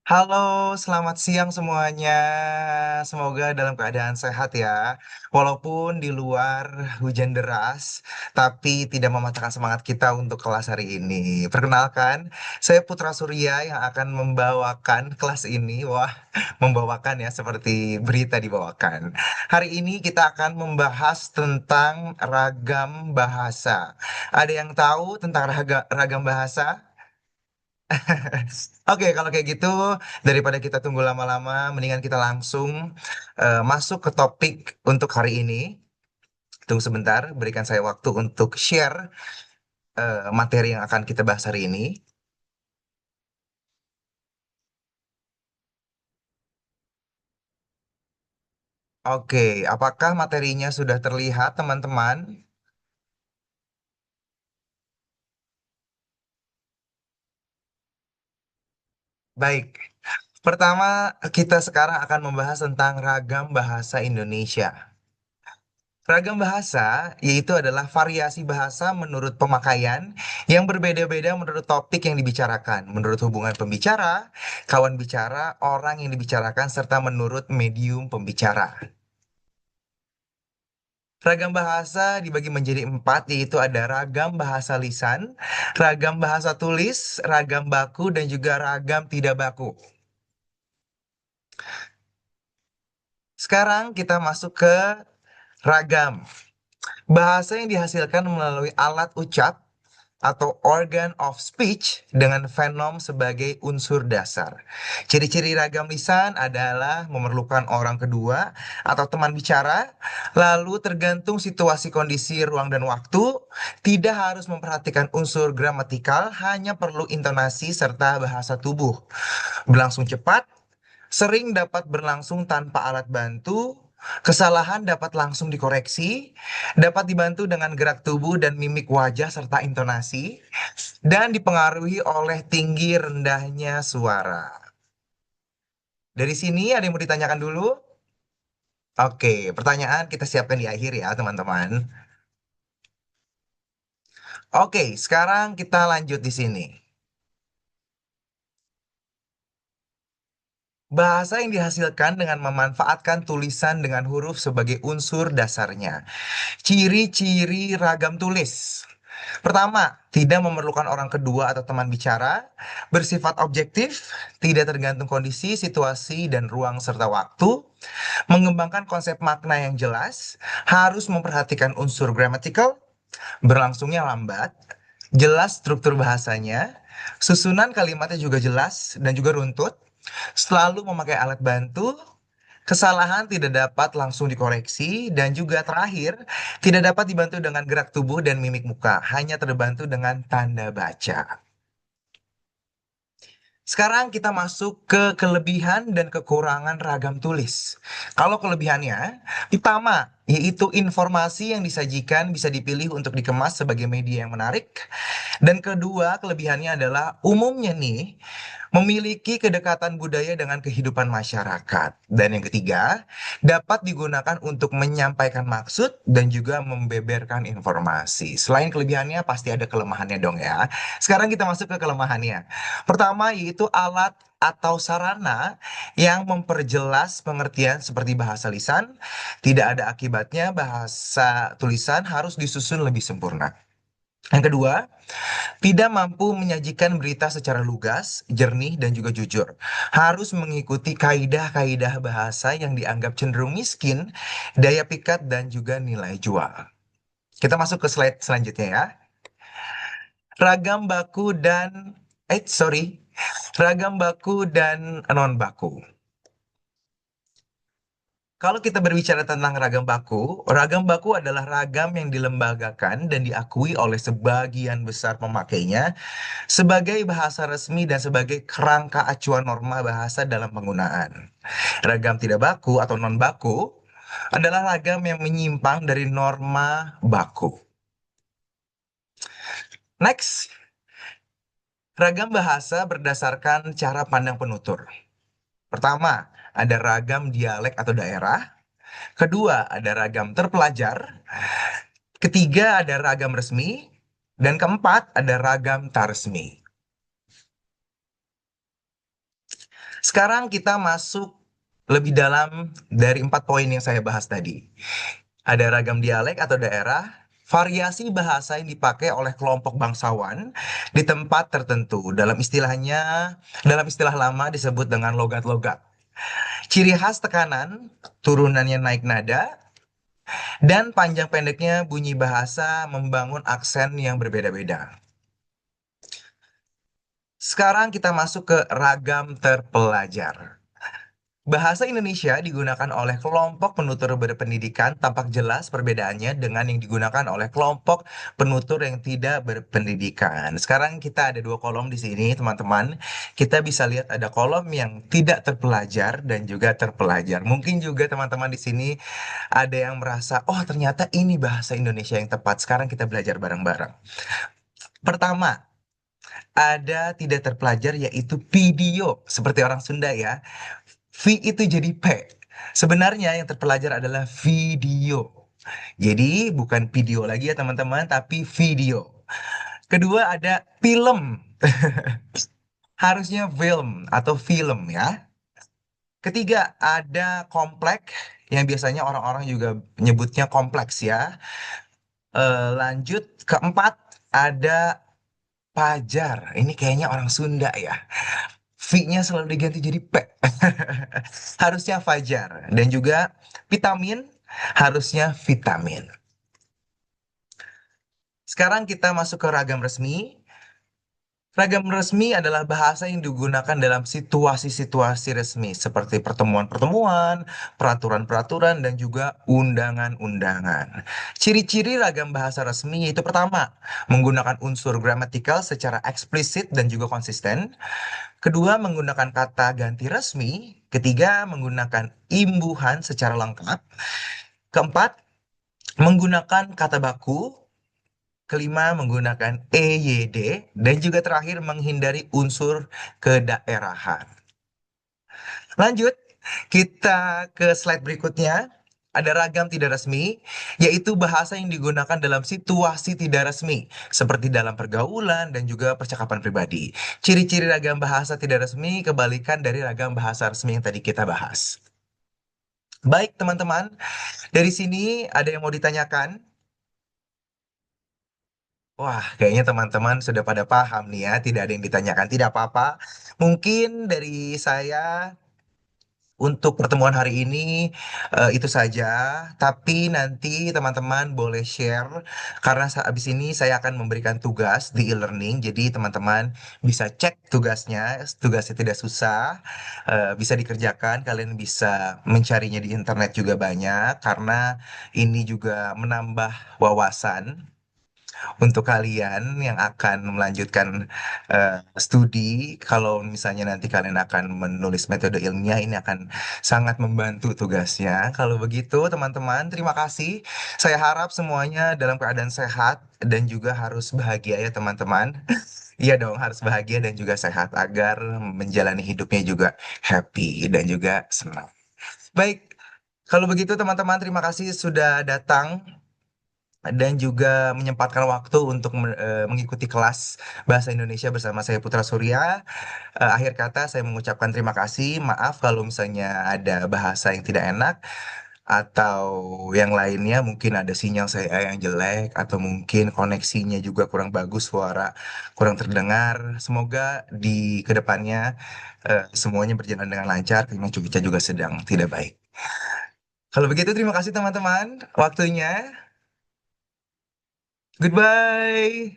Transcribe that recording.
Halo, selamat siang semuanya. Semoga dalam keadaan sehat ya. Walaupun di luar hujan deras, tapi tidak mematahkan semangat kita untuk kelas hari ini. Perkenalkan, saya Putra Surya yang akan membawakan kelas ini. Wah, membawakan ya seperti berita dibawakan. Hari ini kita akan membahas tentang ragam bahasa. Ada yang tahu tentang ragam bahasa? Oke, kalau kayak gitu, daripada kita tunggu lama-lama, mendingan kita langsung masuk ke topik untuk hari ini. Tunggu sebentar, berikan saya waktu untuk share materi yang akan kita bahas hari ini. Oke, apakah materinya sudah terlihat, teman-teman? Baik, pertama kita sekarang akan membahas tentang ragam bahasa Indonesia. Ragam bahasa yaitu adalah variasi bahasa menurut pemakaian yang berbeda-beda menurut topik yang dibicarakan, menurut hubungan pembicara, kawan bicara, orang yang dibicarakan, serta menurut medium pembicara. Ragam bahasa dibagi menjadi empat, yaitu ada ragam bahasa lisan, ragam bahasa tulis, ragam baku, dan juga ragam tidak baku. Sekarang kita masuk ke ragam. Bahasa yang dihasilkan melalui alat ucap atau organ of speech dengan fenom sebagai unsur dasar. Ciri-ciri ragam lisan adalah memerlukan orang kedua atau teman bicara, lalu tergantung situasi kondisi ruang dan waktu, tidak harus memperhatikan unsur gramatikal, hanya perlu intonasi serta bahasa tubuh. Berlangsung cepat, sering dapat berlangsung tanpa alat bantu, kesalahan dapat langsung dikoreksi, dapat dibantu dengan gerak tubuh dan mimik wajah serta intonasi, dan dipengaruhi oleh tinggi rendahnya suara. Dari sini ada yang mau ditanyakan dulu? Oke, pertanyaan kita siapkan di akhir ya, teman-teman. Oke, sekarang kita lanjut di sini. Bahasa yang dihasilkan dengan memanfaatkan tulisan dengan huruf sebagai unsur dasarnya. Ciri-ciri ragam tulis. Pertama, tidak memerlukan orang kedua atau teman bicara, bersifat objektif, tidak tergantung kondisi, situasi, dan ruang serta waktu, mengembangkan konsep makna yang jelas, harus memperhatikan unsur grammatical, berlangsungnya lambat, jelas struktur bahasanya, susunan kalimatnya juga jelas dan juga runtut, selalu memakai alat bantu, kesalahan tidak dapat langsung dikoreksi, dan juga terakhir, tidak dapat dibantu dengan gerak tubuh dan mimik muka, hanya terbantu dengan tanda baca. Sekarang kita masuk ke kelebihan dan kekurangan ragam tulis. Kalau kelebihannya, pertama, yaitu informasi yang disajikan bisa dipilih untuk dikemas sebagai media yang menarik. Dan kedua, kelebihannya adalah umumnya nih, memiliki kedekatan budaya dengan kehidupan masyarakat. Dan yang ketiga, dapat digunakan untuk menyampaikan maksud dan juga membeberkan informasi. Selain kelebihannya, pasti ada kelemahannya dong ya. Sekarang kita masuk ke kelemahannya. Pertama, yaitu alat atau sarana yang memperjelas pengertian seperti bahasa lisan. Tidak ada akibatnya bahasa tulisan harus disusun lebih sempurna. Yang kedua, tidak mampu menyajikan berita secara lugas, jernih, dan juga jujur. Harus mengikuti kaidah-kaidah bahasa yang dianggap cenderung miskin, daya pikat, dan juga nilai jual. Kita masuk ke slide selanjutnya ya. Ragam baku dan, sorry, ragam baku dan non baku. Kalau kita berbicara tentang ragam baku adalah ragam yang dilembagakan dan diakui oleh sebagian besar pemakainya sebagai bahasa resmi dan sebagai kerangka acuan norma bahasa dalam penggunaan. Ragam tidak baku atau non baku adalah ragam yang menyimpang dari norma baku. Next, ragam bahasa berdasarkan cara pandang penutur. Pertama, ada ragam dialek atau daerah. Kedua, ada ragam terpelajar. Ketiga, ada ragam resmi. Dan keempat, ada ragam tak resmi. Sekarang kita masuk lebih dalam dari 4 poin yang saya bahas tadi. Ada ragam dialek atau daerah, variasi bahasa yang dipakai oleh kelompok bangsawan di tempat tertentu. Dalam istilah lama disebut dengan logat-logat. Ciri khas tekanan, turunannya naik nada, dan panjang pendeknya bunyi bahasa membangun aksen yang berbeda-beda. Sekarang kita masuk ke ragam terpelajar. Bahasa Indonesia digunakan oleh kelompok penutur berpendidikan tampak jelas perbedaannya dengan yang digunakan oleh kelompok penutur yang tidak berpendidikan. Sekarang kita ada 2 kolom di sini, teman-teman. Kita bisa lihat ada kolom yang tidak terpelajar dan juga terpelajar. Mungkin juga teman-teman di sini ada yang merasa, oh ternyata ini bahasa Indonesia yang tepat. Sekarang kita belajar bareng-bareng. Pertama, ada tidak terpelajar yaitu video, seperti orang Sunda ya. V itu jadi P. Sebenarnya yang terpelajar adalah video. Jadi bukan video lagi ya teman-teman, tapi video. Kedua ada film. Harusnya film atau film ya. Ketiga ada komplek yang biasanya orang-orang juga nyebutnya kompleks ya. Lanjut keempat ada pajar. Ini kayaknya orang Sunda ya. V-nya selalu diganti jadi P. Harusnya fajar. Dan juga vitamin harusnya vitamin. Sekarang kita masuk ke ragam resmi. Ragam resmi adalah bahasa yang digunakan dalam situasi-situasi resmi seperti pertemuan-pertemuan, peraturan-peraturan, dan juga undangan-undangan. Ciri-ciri ragam bahasa resmi yaitu pertama, menggunakan unsur gramatikal secara eksplisit dan juga konsisten. Kedua, menggunakan kata ganti resmi. Ketiga, menggunakan imbuhan secara lengkap. Keempat, menggunakan kata baku. Kelima, menggunakan EYD. Dan juga terakhir, menghindari unsur kedaerahan. Lanjut, kita ke slide berikutnya. Ada ragam tidak resmi, yaitu bahasa yang digunakan dalam situasi tidak resmi, seperti dalam pergaulan dan juga percakapan pribadi. Ciri-ciri ragam bahasa tidak resmi kebalikan dari ragam bahasa resmi yang tadi kita bahas. Baik, teman-teman, dari sini ada yang mau ditanyakan? Wah, kayaknya teman-teman sudah pada paham nih ya, tidak ada yang ditanyakan, tidak apa-apa. Mungkin dari saya untuk pertemuan hari ini itu saja, tapi nanti teman-teman boleh share karena habis ini saya akan memberikan tugas di e-learning. Jadi teman-teman bisa cek tugasnya, tugasnya tidak susah, bisa dikerjakan. Kalian bisa mencarinya di internet juga banyak karena ini juga menambah wawasan untuk kalian yang akan melanjutkan studi. Kalau misalnya nanti kalian akan menulis metode ilmiah, ini akan sangat membantu tugasnya. Kalau begitu, teman-teman, terima kasih. Saya harap semuanya dalam keadaan sehat dan juga harus bahagia ya, teman-teman. Iya dong, harus bahagia dan juga sehat agar menjalani hidupnya juga happy dan juga senang. Baik, kalau begitu teman-teman, terima kasih sudah datang dan juga menyempatkan waktu untuk mengikuti kelas Bahasa Indonesia bersama saya Putra Surya. Akhir kata saya mengucapkan terima kasih. Maaf kalau misalnya ada bahasa yang tidak enak atau yang lainnya mungkin ada sinyal saya yang jelek atau mungkin koneksinya juga kurang bagus, suara kurang terdengar. Semoga di kedepannya semuanya berjalan dengan lancar karena cuaca juga sedang tidak baik. Kalau begitu terima kasih teman-teman waktunya. Goodbye.